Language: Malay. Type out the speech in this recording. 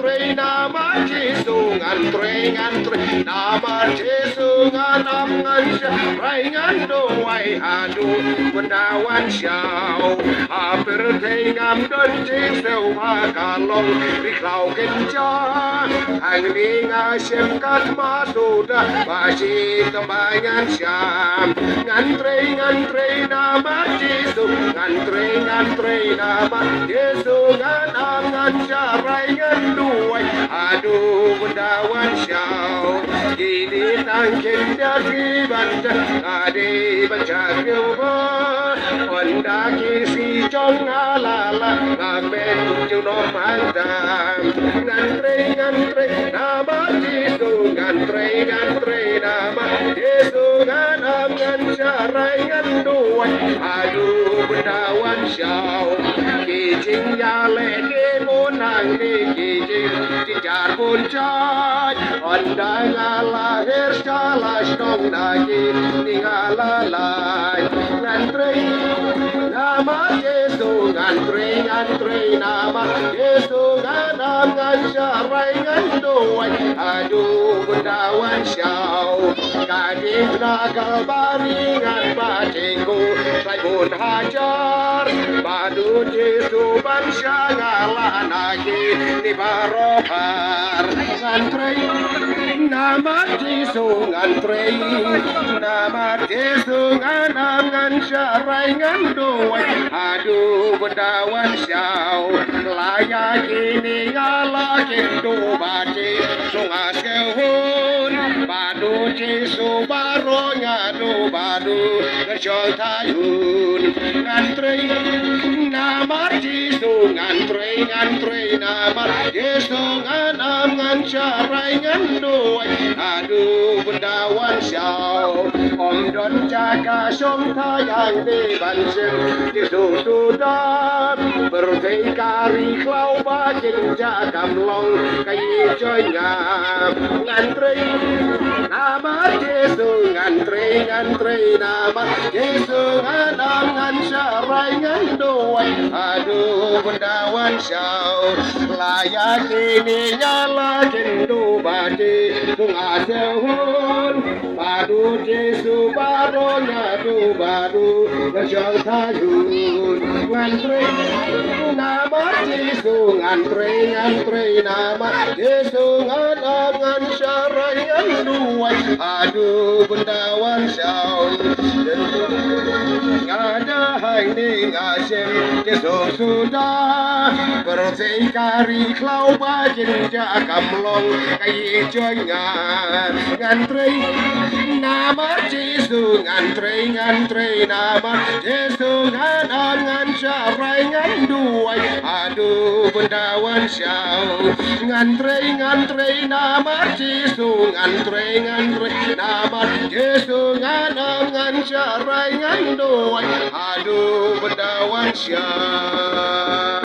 ngantri nama Yesus ngantri nama Yesus ngan syai ngan doai adu bendawan syau hampir ngam don Yesus makalong riklau kencang angin asyam kat masuda masih kembangan syam ngantri nama Yesus ngantri nama Yesus ngan syai ngan doai adu bendawan syau kini tangkin dari banca ade banca keuba ondaki si jong alala ngamen junom hantam ngantri nama Yesus ngantri nama Yesus ngan syai ngan doai adu bendawan syau kijing yale ke monang ni kijing jar puncak ondang lahir salah stong nagi ningalalai ngantri nama Yesus ngantri nama Yesus ngan syai ngan doai adu bendawan syau kading nagal baringan bacingku sai pun hajar badu Yesus bansya ngalah nagi ni barohar ngantri nama Yesus ngantri nama Yesus ngan syai ngan doai adu bendawan syau layak ini ngalah kendo baci sungas kehun badu Yesus baronya do badu kerjol tayun ngantri nama Yesus ngantri nama Yesus ngan syai ngan doai adu bendawan syau om don jaga song tayang di bansen Yesus sudah bertikari klau bakin jakam long kai joy ngam ngantri nama Yesus ngantri nama Yesus ngan syai ngan doai adu bendawan syau layak ini nyala kendo badi sungai sehun badu Yesus baronya do badu kerjol tayun ngantri nama Yesus ngantri nama Yesus ngan syai ngan doai adu bendawan syau ada hang asyam Yesus sudah bertikari klau bakin jakam long kai joy ngantri nama Yesus ngantri nama Yesus ngan syai ngan doai adu bendawan syau ngantri nama Yesus ngantri nama Yesus ngan syai ngan doai adu bendawan syau